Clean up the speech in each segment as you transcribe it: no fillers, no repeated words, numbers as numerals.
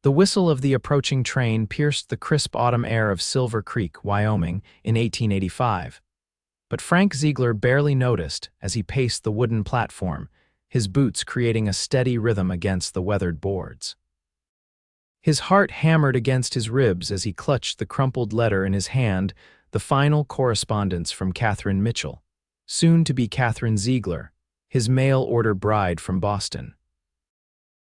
The whistle of the approaching train pierced the crisp autumn air of Silver Creek, Wyoming, in 1885. But Frank Ziegler barely noticed as he paced the wooden platform, his boots creating a steady rhythm against the weathered boards. His heart hammered against his ribs as he clutched the crumpled letter in his hand, the final correspondence from Katherine Mitchell, soon to be Katherine Ziegler, his mail-order bride from Boston.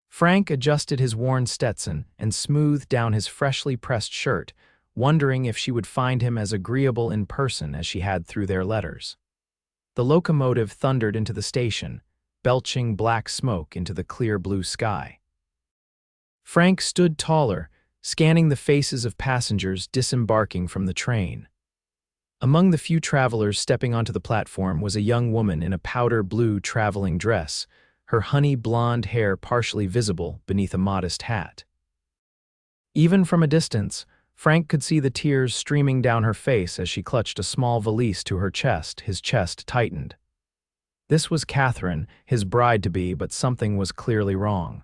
Frank adjusted his worn Stetson and smoothed down his freshly pressed shirt, wondering if she would find him as agreeable in person as she had through their letters. The locomotive thundered into the station, belching black smoke into the clear blue sky. Frank stood taller, scanning the faces of passengers disembarking from the train. Among the few travelers stepping onto the platform was a young woman in a powder blue traveling dress, her honey blonde hair partially visible beneath a modest hat. Even from a distance, Frank could see the tears streaming down her face as she clutched a small valise to her chest, his chest tightened. This was Katherine, his bride-to-be, but something was clearly wrong.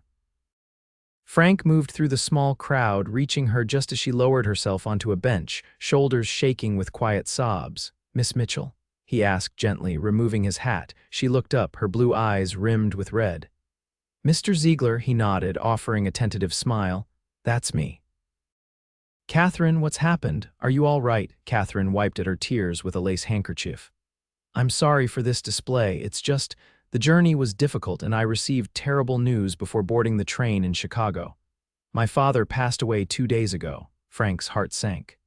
Frank moved through the small crowd, reaching her just as she lowered herself onto a bench, shoulders shaking with quiet sobs. "Miss Mitchell?" he asked gently, removing his hat. She looked up, her blue eyes rimmed with red. "Mr. Ziegler," he nodded, offering a tentative smile. "That's me." "Katherine, what's happened? Are you all right?" Katherine wiped at her tears with a lace handkerchief. "I'm sorry for this display. It's just, the journey was difficult and I received terrible news before boarding the train in Chicago. My father passed away 2 days ago." Frank's heart sank.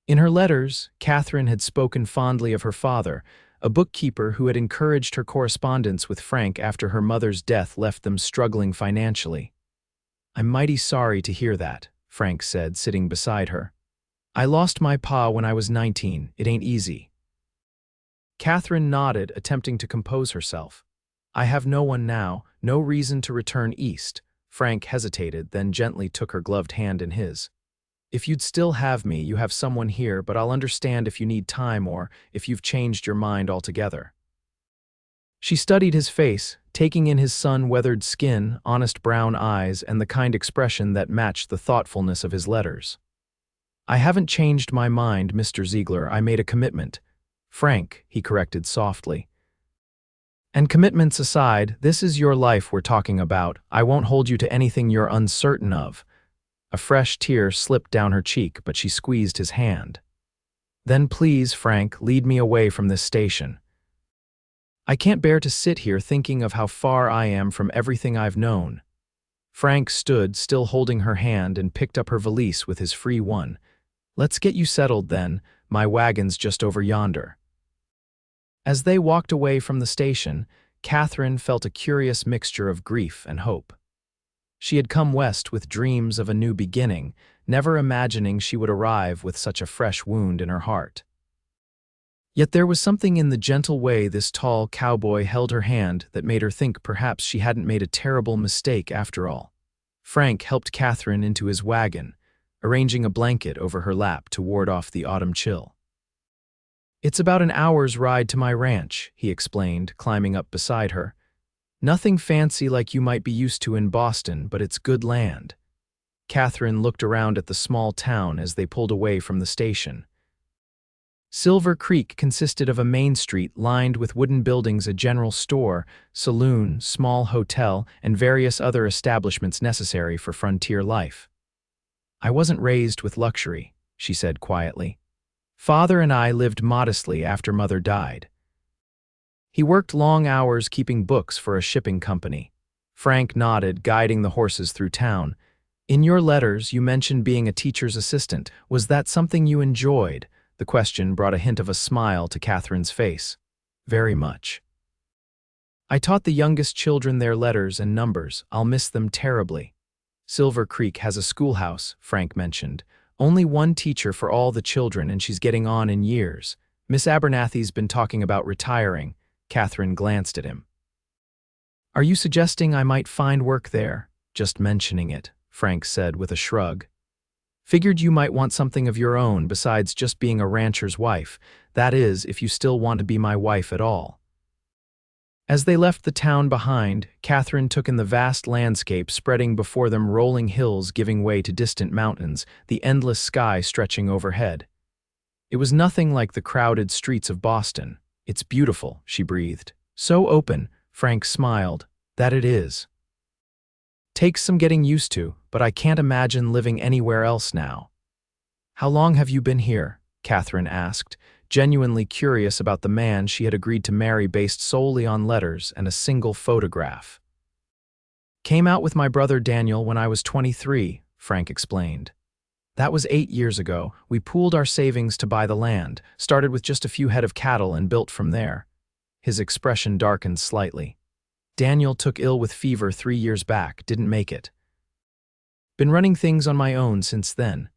In her letters, Katherine had spoken fondly of her father, a bookkeeper who had encouraged her correspondence with Frank after her mother's death left them struggling financially. "I'm mighty sorry to hear that," Frank said, sitting beside her. "I lost my pa when I was 19. It ain't easy." Katherine nodded, attempting to compose herself. "I have no one now, no reason to return east." Frank hesitated, then gently took her gloved hand in his. "If you'd still have me, you have someone here, but I'll understand if you need time or if you've changed your mind altogether." She studied his face, taking in his sun-weathered skin, honest brown eyes, and the kind expression that matched the thoughtfulness of his letters. "I haven't changed my mind, Mr. Ziegler. I made a commitment." "Frank," he corrected softly. "And commitments aside, this is your life we're talking about. I won't hold you to anything you're uncertain of." A fresh tear slipped down her cheek, but she squeezed his hand. "Then please, Frank, lead me away from this station. I can't bear to sit here thinking of how far I am from everything I've known." Frank stood, still holding her hand, and picked up her valise with his free one. "Let's get you settled then. My wagon's just over yonder." As they walked away from the station, Katherine felt a curious mixture of grief and hope. She had come west with dreams of a new beginning, never imagining she would arrive with such a fresh wound in her heart. Yet there was something in the gentle way this tall cowboy held her hand that made her think perhaps she hadn't made a terrible mistake after all. Frank helped Katherine into his wagon, arranging a blanket over her lap to ward off the autumn chill. "It's about an hour's ride to my ranch," he explained, climbing up beside her. "Nothing fancy like you might be used to in Boston, but it's good land." Katherine looked around at the small town as they pulled away from the station. Silver Creek consisted of a main street lined with wooden buildings, a general store, saloon, small hotel, and various other establishments necessary for frontier life. "I wasn't raised with luxury," she said quietly. "Father and I lived modestly after Mother died." He worked long hours keeping books for a shipping company. Frank nodded, guiding the horses through town. "In your letters, you mentioned being a teacher's assistant. Was that something you enjoyed?" The question brought a hint of a smile to Katherine's face. "Very much. I taught the youngest children their letters and numbers. I'll miss them terribly." "Silver Creek has a schoolhouse," Frank mentioned. "Only one teacher for all the children, and she's getting on in years. Miss Abernathy's been talking about retiring." Katherine glanced at him. "Are you suggesting I might find work there?" "Just mentioning it," Frank said with a shrug. "Figured you might want something of your own besides just being a rancher's wife. That is, if you still want to be my wife at all." As they left the town behind, Katherine took in the vast landscape spreading before them, rolling hills giving way to distant mountains, the endless sky stretching overhead. It was nothing like the crowded streets of Boston. "It's beautiful," she breathed. "So open," Frank smiled. "That it is. Takes some getting used to, but I can't imagine living anywhere else now." "How long have you been here?" Katherine asked, genuinely curious about the man she had agreed to marry based solely on letters and a single photograph. "Came out with my brother Daniel when I was 23, Frank explained. "That was 8 years ago. We pooled our savings to buy the land, started with just a few head of cattle and built from there." His expression darkened slightly. "Daniel took ill with fever 3 years back, didn't make it. Been running things on my own since then."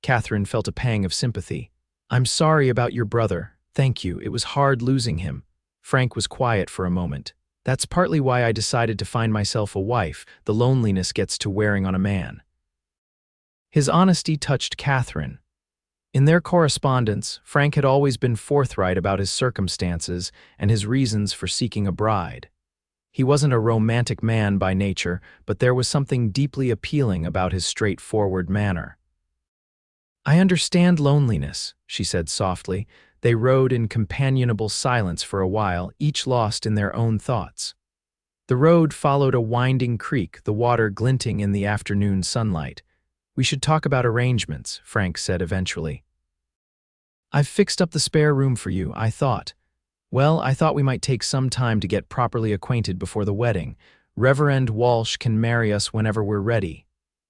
Katherine felt a pang of sympathy. "I'm sorry about your brother. Thank you. It was hard losing him." Frank was quiet for a moment. "That's partly why I decided to find myself a wife. The loneliness gets to wearing on a man." His honesty touched Katherine. In their correspondence, Frank had always been forthright about his circumstances and his reasons for seeking a bride. He wasn't a romantic man by nature, but there was something deeply appealing about his straightforward manner. "I understand loneliness," she said softly. They rode in companionable silence for a while, each lost in their own thoughts. The road followed a winding creek, the water glinting in the afternoon sunlight. "We should talk about arrangements," Frank said eventually. "I've fixed up the spare room for you, I thought we might take some time to get properly acquainted before the wedding. Reverend Walsh can marry us whenever we're ready."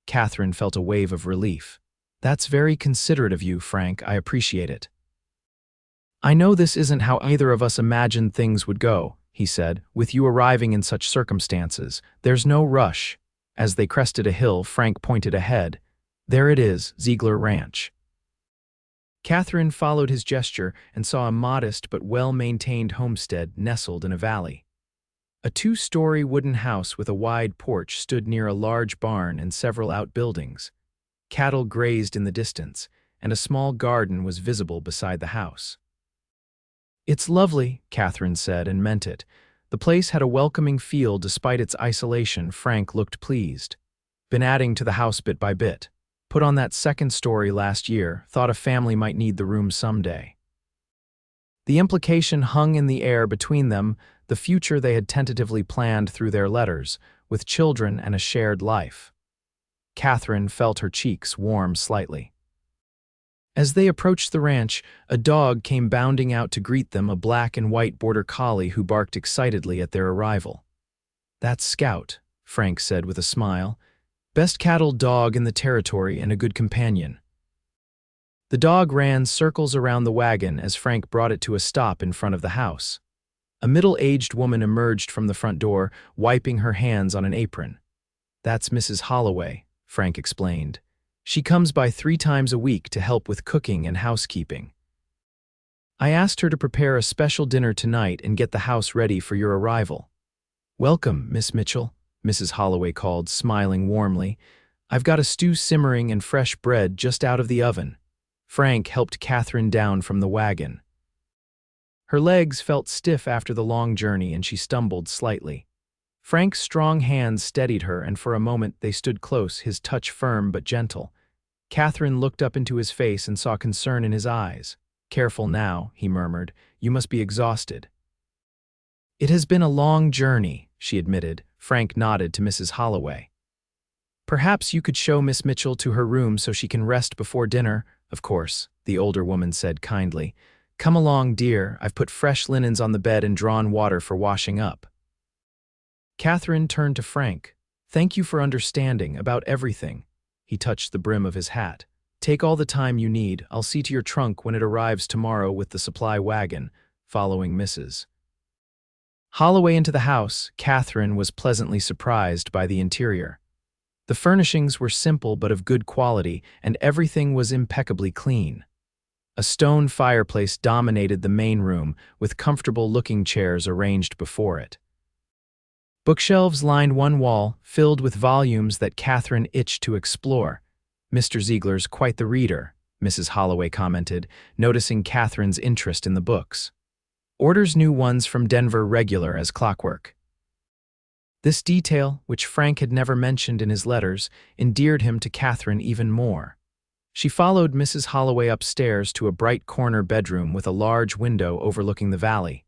Katherine felt a wave of relief. "That's very considerate of you, Frank. I appreciate it." "I know this isn't how either of us imagined things would go," he said, "with you arriving in such circumstances. There's no rush." As they crested a hill, Frank pointed ahead. "There it is, Ziegler Ranch." Katherine followed his gesture and saw a modest but well-maintained homestead nestled in a valley. A 2-story wooden house with a wide porch stood near a large barn and several outbuildings. Cattle grazed in the distance, and a small garden was visible beside the house. "It's lovely," Katherine said, and meant it. The place had a welcoming feel despite its isolation. Frank looked pleased. "Been adding to the house bit by bit. Put on that 2nd story last year, thought a family might need the room someday." The implication hung in the air between them, the future they had tentatively planned through their letters, with children and a shared life. Katherine felt her cheeks warm slightly. As they approached the ranch, a dog came bounding out to greet them, a black and white border collie who barked excitedly at their arrival. "That's Scout," Frank said with a smile. "Best cattle dog in the territory and a good companion." The dog ran circles around the wagon as Frank brought it to a stop in front of the house. A middle-aged woman emerged from the front door, wiping her hands on an apron. "That's Mrs. Holloway," Frank explained. "She comes by 3 times a week to help with cooking and housekeeping. I asked her to prepare a special dinner tonight and get the house ready for your arrival." "Welcome, Miss Mitchell," Mrs. Holloway called, smiling warmly. "I've got a stew simmering and fresh bread just out of the oven." Frank helped Katherine down from the wagon. Her legs felt stiff after the long journey and she stumbled slightly. Frank's strong hands steadied her, and for a moment they stood close, his touch firm but gentle. Katherine looked up into his face and saw concern in his eyes. "Careful now," he murmured. "You must be exhausted." "It has been a long journey," she admitted. Frank nodded to Mrs. Holloway. "Perhaps you could show Miss Mitchell to her room so she can rest before dinner." "Of course," the older woman said kindly. "Come along, dear. I've put fresh linens on the bed and drawn water for washing up." Katherine turned to Frank. "Thank you for understanding about everything." He touched the brim of his hat. "Take all the time you need. I'll see to your trunk when it arrives tomorrow with the supply wagon." Following Mrs. Holloway into the house, Katherine was pleasantly surprised by the interior. The furnishings were simple but of good quality, and everything was impeccably clean. A stone fireplace dominated the main room, with comfortable-looking chairs arranged before it. Bookshelves lined one wall, filled with volumes that Katherine itched to explore. "Mr. Ziegler's quite the reader," Mrs. Holloway commented, noticing Katherine's interest in the books. Orders new ones from Denver regular as clockwork. This detail, which Frank had never mentioned in his letters, endeared him to Katherine even more. She followed Mrs. Holloway upstairs to a bright corner bedroom with a large window overlooking the valley.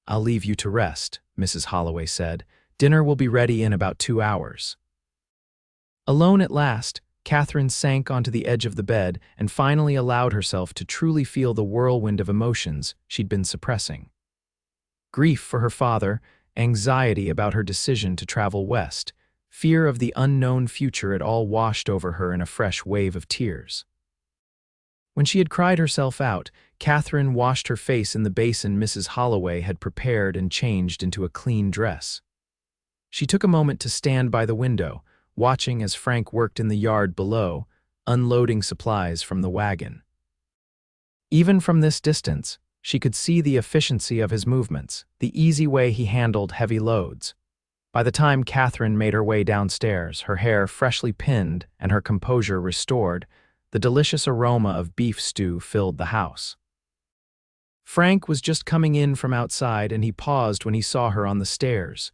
"I'll leave you to rest," Mrs. Holloway said. "Dinner will be ready in about 2 hours." Alone at last, Katherine sank onto the edge of the bed and finally allowed herself to truly feel the whirlwind of emotions she'd been suppressing. Grief for her father, anxiety about her decision to travel west, fear of the unknown future, it all washed over her in a fresh wave of tears. When she had cried herself out, Katherine washed her face in the basin Mrs. Holloway had prepared and changed into a clean dress. She took a moment to stand by the window, watching as Frank worked in the yard below, unloading supplies from the wagon. Even from this distance, she could see the efficiency of his movements, the easy way he handled heavy loads. By the time Katherine made her way downstairs, her hair freshly pinned and her composure restored, the delicious aroma of beef stew filled the house. Frank was just coming in from outside, and he paused when he saw her on the stairs.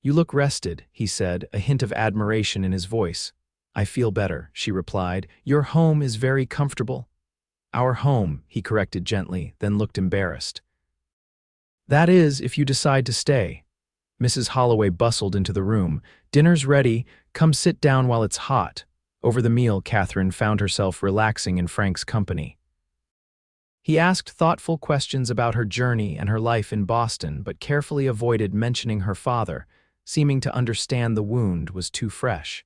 "You look rested," he said, a hint of admiration in his voice. "I feel better," she replied. "Your home is very comfortable." "Our home," he corrected gently, then looked embarrassed. "That is, if you decide to stay." Mrs. Holloway bustled into the room. "Dinner's ready. Come sit down while it's hot." Over the meal, Katherine found herself relaxing in Frank's company. He asked thoughtful questions about her journey and her life in Boston, but carefully avoided mentioning her father, seeming to understand the wound was too fresh.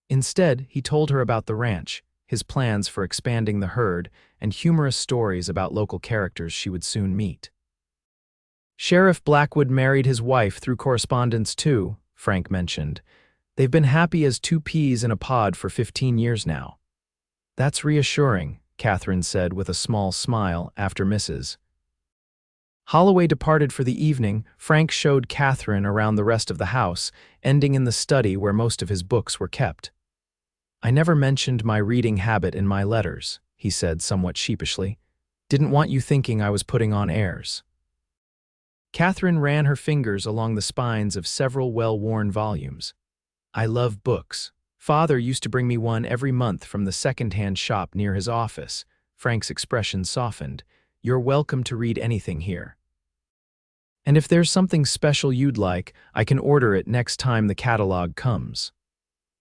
Instead, he told her about the ranch, his plans for expanding the herd, and humorous stories about local characters she would soon meet. "Sheriff Blackwood married his wife through correspondence too," Frank mentioned. "They've been happy as 2 peas in a pod for 15 years now." "That's reassuring," Katherine said with a small smile after Mrs. Holloway departed for the evening. Frank showed Katherine around the rest of the house, ending in the study where most of his books were kept. "I never mentioned my reading habit in my letters," he said somewhat sheepishly. "Didn't want you thinking I was putting on airs." Katherine ran her fingers along the spines of several well-worn volumes. "I love books. Father used to bring me one every month from the second-hand shop near his office." Frank's expression softened. "You're welcome to read anything here. And if there's something special you'd like, I can order it next time the catalog comes."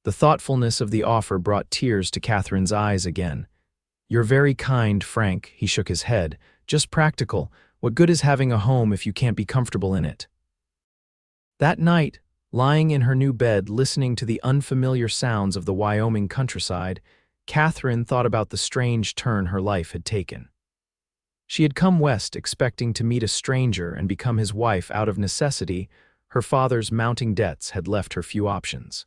The thoughtfulness of the offer brought tears to Katherine's eyes again. "You're very kind, Frank," he shook his head. "Just practical. What good is having a home if you can't be comfortable in it?" That night, lying in her new bed listening to the unfamiliar sounds of the Wyoming countryside, Katherine thought about the strange turn her life had taken. She had come west expecting to meet a stranger and become his wife out of necessity. Her father's mounting debts had left her few options.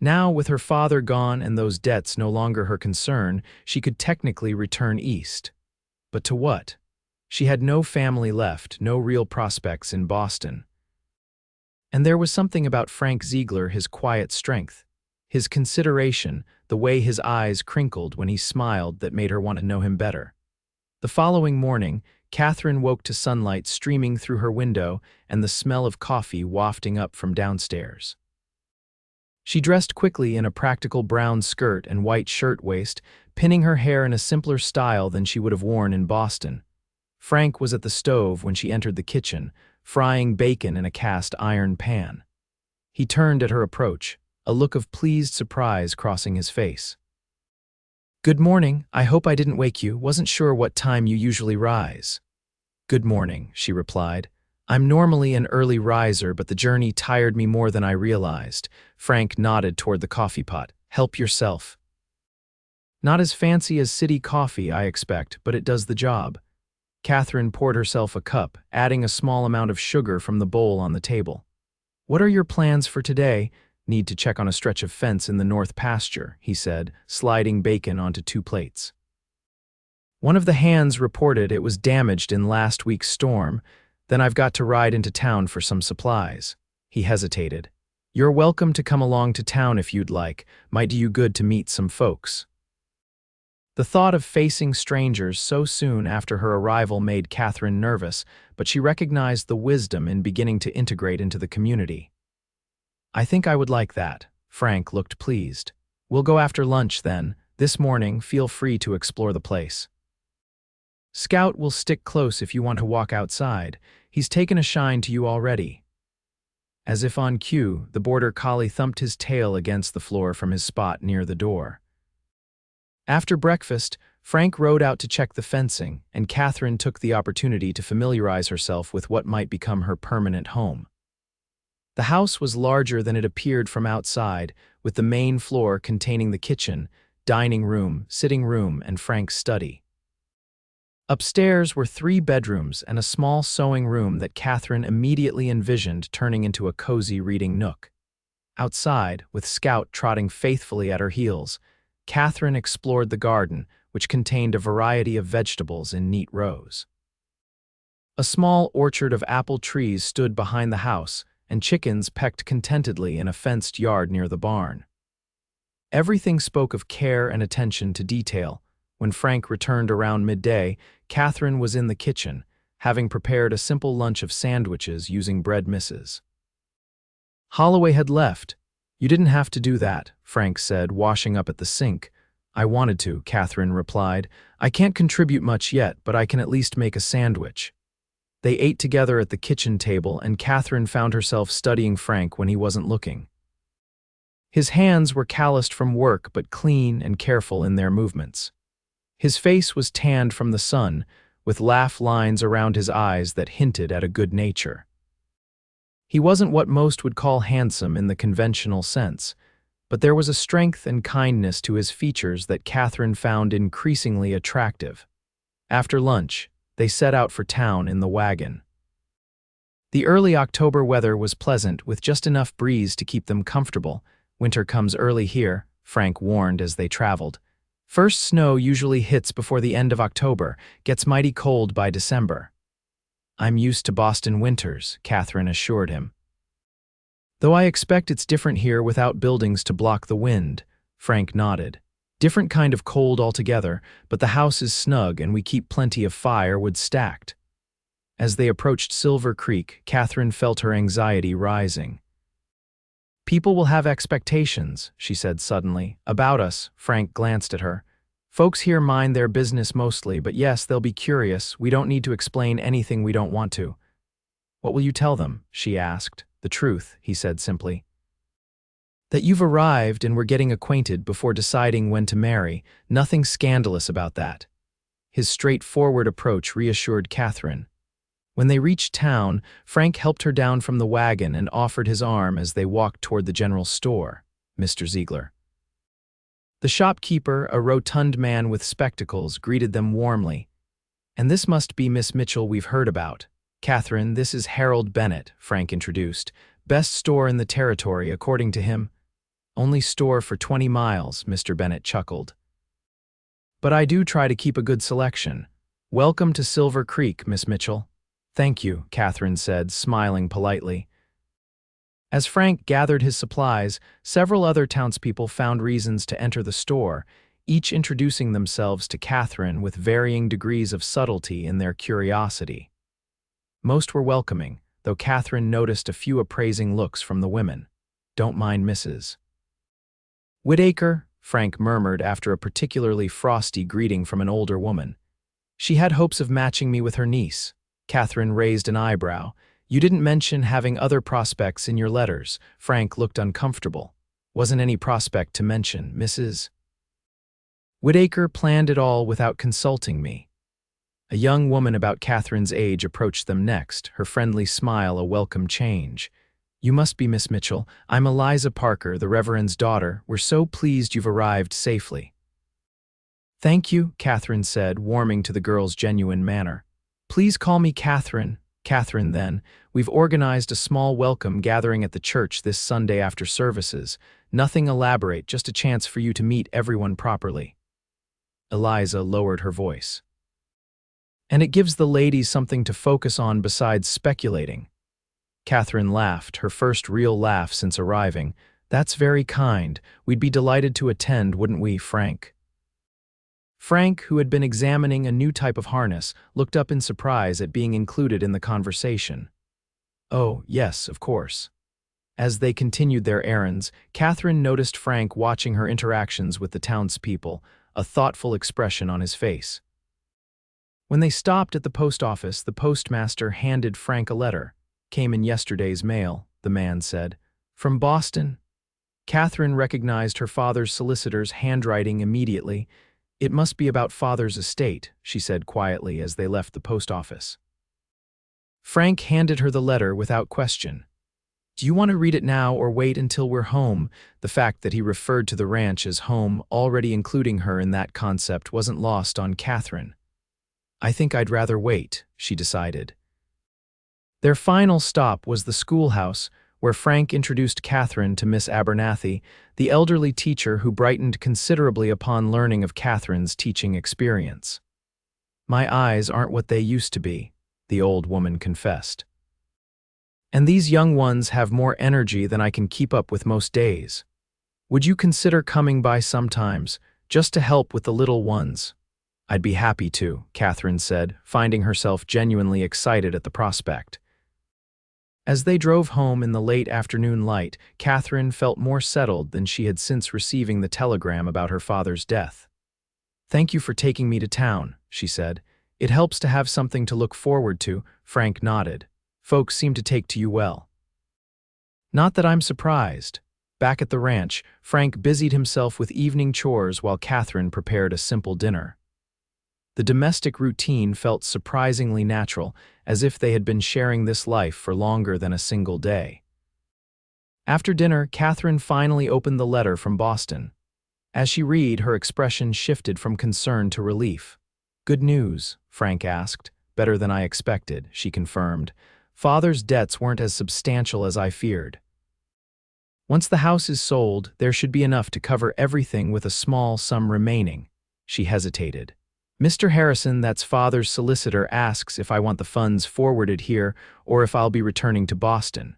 Now, with her father gone and those debts no longer her concern, she could technically return east. But to what? She had no family left, no real prospects in Boston. And there was something about Frank Ziegler, his quiet strength, his consideration, the way his eyes crinkled when he smiled, that made her want to know him better. The following morning, Katherine woke to sunlight streaming through her window and the smell of coffee wafting up from downstairs. She dressed quickly in a practical brown skirt and white shirtwaist, pinning her hair in a simpler style than she would have worn in Boston. Frank was at the stove when she entered the kitchen, frying bacon in a cast iron pan. He turned at her approach, a look of pleased surprise crossing his face. "Good morning. I hope I didn't wake you. Wasn't sure what time you usually rise." "Good morning," she replied. "I'm normally an early riser, but the journey tired me more than I realized." Frank nodded toward the coffee pot. "Help yourself." "Not as fancy as city coffee, I expect, but it does the job." Katherine poured herself a cup, adding a small amount of sugar from the bowl on the table. "What are your plans for today?" "Need to check on a stretch of fence in the north pasture," he said, sliding bacon onto 2 plates. "One of the hands reported it was damaged in last week's storm. Then I've got to ride into town for some supplies." He hesitated. "You're welcome to come along to town if you'd like. Might do you good to meet some folks." The thought of facing strangers so soon after her arrival made Katherine nervous, but she recognized the wisdom in beginning to integrate into the community. "I think I would like that." Frank looked pleased. "We'll go after lunch then. This morning, feel free to explore the place. Scout will stick close if you want to walk outside. He's taken a shine to you already." As if on cue, the border collie thumped his tail against the floor from his spot near the door. After breakfast, Frank rode out to check the fencing, and Katherine took the opportunity to familiarize herself with what might become her permanent home. The house was larger than it appeared from outside, with the main floor containing the kitchen, dining room, sitting room, and Frank's study. Upstairs were 3 bedrooms and a small sewing room that Katherine immediately envisioned turning into a cozy reading nook. Outside, with Scout trotting faithfully at her heels, Katherine explored the garden, which contained a variety of vegetables in neat rows. A small orchard of apple trees stood behind the house, and chickens pecked contentedly in a fenced yard near the barn. Everything spoke of care and attention to detail. When Frank returned around midday, Katherine was in the kitchen, having prepared a simple lunch of sandwiches using bread misses. Holloway had left. "You didn't have to do that," Frank said, washing up at the sink. "I wanted to," Katherine replied. "I can't contribute much yet, but I can at least make a sandwich." They ate together at the kitchen table, and Katherine found herself studying Frank when he wasn't looking. His hands were calloused from work but clean and careful in their movements. His face was tanned from the sun, with laugh lines around his eyes that hinted at a good nature. He wasn't what most would call handsome in the conventional sense, but there was a strength and kindness to his features that Katherine found increasingly attractive. After lunch, they set out for town in the wagon. The early October weather was pleasant, with just enough breeze to keep them comfortable. "Winter comes early here," Frank warned as they traveled. "First snow usually hits before the end of October, gets mighty cold by December." "I'm used to Boston winters," Katherine assured him. "Though I expect it's different here without buildings to block the wind," Frank nodded. "Different kind of cold altogether, but the house is snug and we keep plenty of firewood stacked." As they approached Silver Creek, Katherine felt her anxiety rising. "People will have expectations," she said suddenly. "About us," Frank glanced at her. "Folks here mind their business mostly, but yes, they'll be curious. We don't need to explain anything we don't want to." "What will you tell them?" she asked. "The truth," he said simply. "That you've arrived and we're getting acquainted before deciding when to marry. Nothing scandalous about that." His straightforward approach reassured Katherine. When they reached town, Frank helped her down from the wagon and offered his arm as they walked toward the general store. "Mr. Ziegler." The shopkeeper, a rotund man with spectacles, greeted them warmly. "And this must be Miss Mitchell we've heard about." "Katherine, this is Harold Bennett," Frank introduced. "Best store in the territory, according to him." "Only store for 20 miles, Mr. Bennett chuckled. "But I do try to keep a good selection. Welcome to Silver Creek, Miss Mitchell." "Thank you," Katherine said, smiling politely. As Frank gathered his supplies, several other townspeople found reasons to enter the store, each introducing themselves to Katherine with varying degrees of subtlety in their curiosity. Most were welcoming, though Katherine noticed a few appraising looks from the women. "Don't mind Mrs. Whitaker," Frank murmured after a particularly frosty greeting from an older woman. "She had hopes of matching me with her niece." Katherine raised an eyebrow. "You didn't mention having other prospects in your letters." Frank looked uncomfortable. "Wasn't any prospect to mention, Mrs. Whitaker planned it all without consulting me." A young woman about Katherine's age approached them next, her friendly smile a welcome change. "You must be Miss Mitchell. I'm Eliza Parker, the Reverend's daughter. We're so pleased you've arrived safely." "Thank you," Katherine said, warming to the girl's genuine manner. "Please call me Katherine." "Katherine, then. We've organized a small welcome gathering at the church this Sunday after services. Nothing elaborate, just a chance for you to meet everyone properly." Eliza lowered her voice. "And it gives the ladies something to focus on besides speculating." Katherine laughed, her first real laugh since arriving. "That's very kind. We'd be delighted to attend, wouldn't we, Frank?" Frank, who had been examining a new type of harness, looked up in surprise at being included in the conversation. Oh, yes, of course. As they continued their errands, Katherine noticed Frank watching her interactions with the townspeople, a thoughtful expression on his face. When they stopped at the post office, the postmaster handed Frank a letter. "Came in yesterday's mail," the man said. "From Boston?" Katherine recognized her father's solicitor's handwriting immediately. "It must be about father's estate," she said quietly as they left the post office. Frank handed her the letter without question. "Do you want to read it now or wait until we're home?" The fact that he referred to the ranch as home, already including her in that concept, wasn't lost on Katherine. "I think I'd rather wait," she decided. Their final stop was the schoolhouse, where Frank introduced Katherine to Miss Abernathy, the elderly teacher who brightened considerably upon learning of Katherine's teaching experience. "My eyes aren't what they used to be," the old woman confessed. "And these young ones have more energy than I can keep up with most days. Would you consider coming by sometimes, just to help with the little ones?" "I'd be happy to," Katherine said, finding herself genuinely excited at the prospect. As they drove home in the late afternoon light, Katherine felt more settled than she had since receiving the telegram about her father's death. "Thank you for taking me to town," she said. "It helps to have something to look forward to." Frank nodded. "Folks seem to take to you well." "Not that I'm surprised." Back at the ranch, Frank busied himself with evening chores while Katherine prepared a simple dinner. The domestic routine felt surprisingly natural, as if they had been sharing this life for longer than a single day. After dinner, Katherine finally opened the letter from Boston. As she read, her expression shifted from concern to relief. "Good news?" Frank asked. "Better than I expected," she confirmed. "Father's debts weren't as substantial as I feared. Once the house is sold, there should be enough to cover everything with a small sum remaining." She hesitated. "Mr. Harrison, that's father's solicitor, asks if I want the funds forwarded here or if I'll be returning to Boston."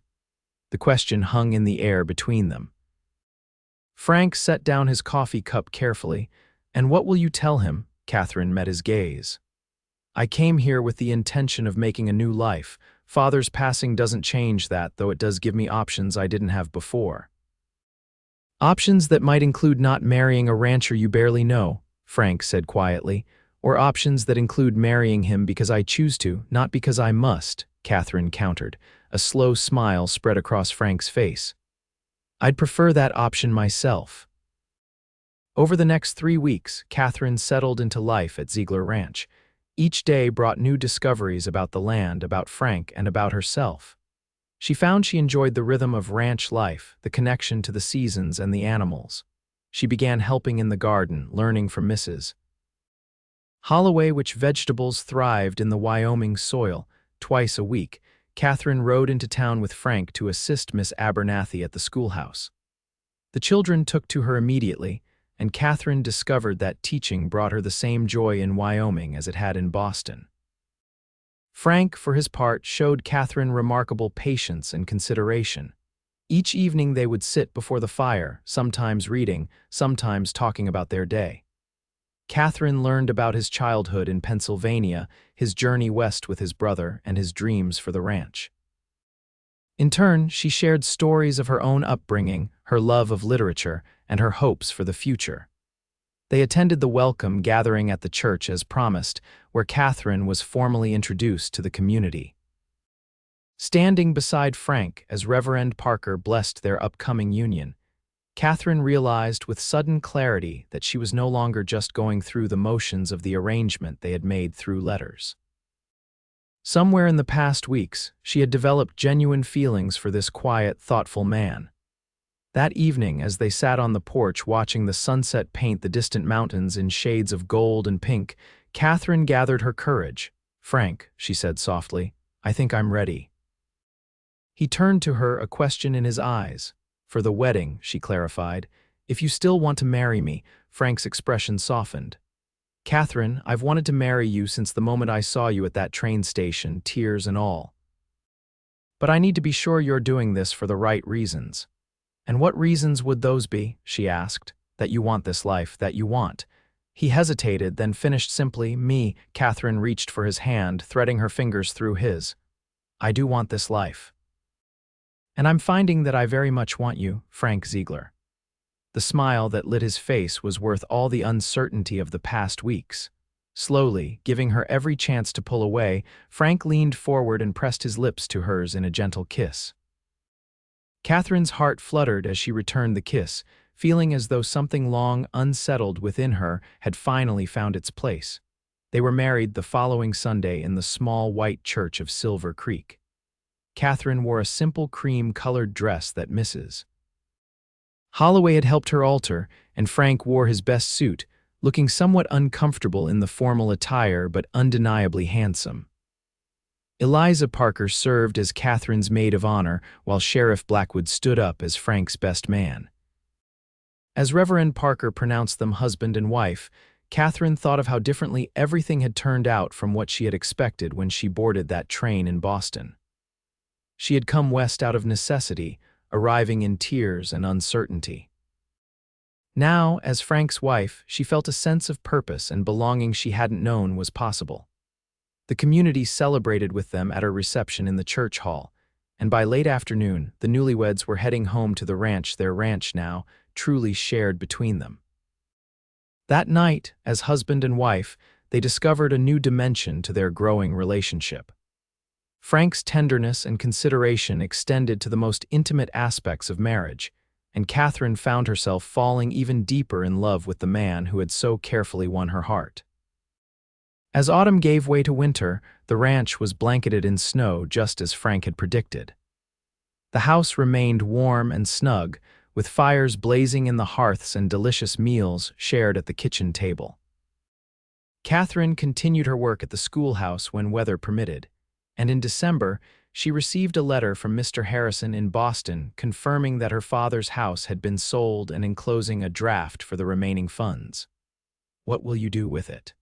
The question hung in the air between them. Frank set down his coffee cup carefully. "And what will you tell him?" Katherine met his gaze. "I came here with the intention of making a new life. Father's passing doesn't change that, though it does give me options I didn't have before." "Options that might include not marrying a rancher you barely know," Frank said quietly. "Or options that include marrying him because I choose to, not because I must," Katherine countered. A slow smile spread across Frank's face. "I'd prefer that option myself." Over the next 3 weeks, Katherine settled into life at Ziegler Ranch. Each day brought new discoveries about the land, about Frank, and about herself. She found she enjoyed the rhythm of ranch life, the connection to the seasons and the animals. She began helping in the garden, learning from Mrs. Holloway which vegetables thrived in the Wyoming soil. Twice a week, Katherine rode into town with Frank to assist Miss Abernathy at the schoolhouse. The children took to her immediately, and Katherine discovered that teaching brought her the same joy in Wyoming as it had in Boston. Frank, for his part, showed Katherine remarkable patience and consideration. Each evening they would sit before the fire, sometimes reading, sometimes talking about their day. Katherine learned about his childhood in Pennsylvania, his journey west with his brother, and his dreams for the ranch. In turn, she shared stories of her own upbringing, her love of literature, and her hopes for the future. They attended the welcome gathering at the church as promised, where Katherine was formally introduced to the community. Standing beside Frank as Reverend Parker blessed their upcoming union, Katherine realized with sudden clarity that she was no longer just going through the motions of the arrangement they had made through letters. Somewhere in the past weeks, she had developed genuine feelings for this quiet, thoughtful man. That evening, as they sat on the porch watching the sunset paint the distant mountains in shades of gold and pink, Katherine gathered her courage. "Frank," she said softly, "I think I'm ready." He turned to her, a question in his eyes. "For the wedding," she clarified. "If you still want to marry me," Frank's expression softened. "Katherine, I've wanted to marry you since the moment I saw you at that train station, tears and all. But I need to be sure you're doing this for the right reasons." "And what reasons would those be?" she asked. "That you want this life, that you want." He hesitated, then finished simply, "Me." Katherine reached for his hand, threading her fingers through his. "I do want this life. And I'm finding that I very much want you, Frank Ziegler." The smile that lit his face was worth all the uncertainty of the past weeks. Slowly, giving her every chance to pull away, Frank leaned forward and pressed his lips to hers in a gentle kiss. Catherine's heart fluttered as she returned the kiss, feeling as though something long unsettled within her had finally found its place. They were married the following Sunday in the small white church of Silver Creek. Katherine wore a simple cream-colored dress that Mrs. Holloway had helped her alter, and Frank wore his best suit, looking somewhat uncomfortable in the formal attire but undeniably handsome. Eliza Parker served as Catherine's maid of honor, while Sheriff Blackwood stood up as Frank's best man. As Reverend Parker pronounced them husband and wife, Katherine thought of how differently everything had turned out from what she had expected when she boarded that train in Boston. She had come west out of necessity, arriving in tears and uncertainty. Now, as Frank's wife, she felt a sense of purpose and belonging she hadn't known was possible. The community celebrated with them at her reception in the church hall, and by late afternoon, the newlyweds were heading home to the ranch, their ranch now, truly shared between them. That night, as husband and wife, they discovered a new dimension to their growing relationship. Frank's tenderness and consideration extended to the most intimate aspects of marriage, and Katherine found herself falling even deeper in love with the man who had so carefully won her heart. As autumn gave way to winter, the ranch was blanketed in snow just as Frank had predicted. The house remained warm and snug, with fires blazing in the hearths and delicious meals shared at the kitchen table. Katherine continued her work at the schoolhouse when weather permitted, and in December, she received a letter from Mr. Harrison in Boston confirming that her father's house had been sold and enclosing a draft for the remaining funds. "What will you do with it?"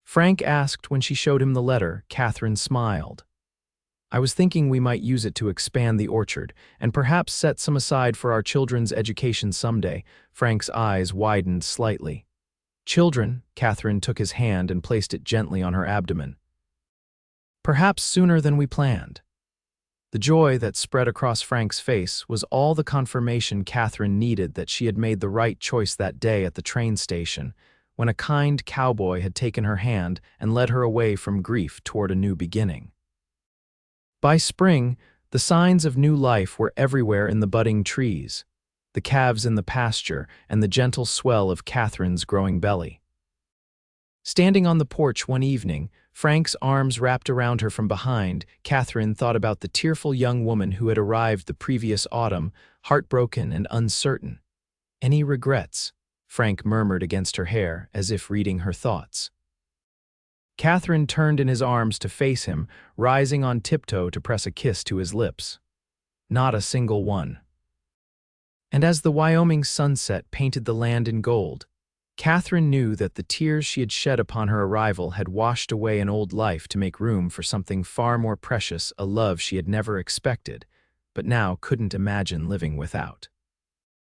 Frank asked when she showed him the letter. Katherine smiled. "I was thinking we might use it to expand the orchard, and perhaps set some aside for our children's education someday." Frank's eyes widened slightly. "Children?" Katherine took his hand and placed it gently on her abdomen. "Perhaps sooner than we planned." The joy that spread across Frank's face was all the confirmation Katherine needed that she had made the right choice that day at the train station, when a kind cowboy had taken her hand and led her away from grief toward a new beginning. By spring, the signs of new life were everywhere in the budding trees, the calves in the pasture, and the gentle swell of Katherine's growing belly. Standing on the porch one evening, Frank's arms wrapped around her from behind, Katherine thought about the tearful young woman who had arrived the previous autumn, heartbroken and uncertain. "Any regrets?" Frank murmured against her hair, as if reading her thoughts. Katherine turned in his arms to face him, rising on tiptoe to press a kiss to his lips. "Not a single one." And as the Wyoming sunset painted the land in gold, Katherine knew that the tears she had shed upon her arrival had washed away an old life to make room for something far more precious, a love she had never expected, but now couldn't imagine living without.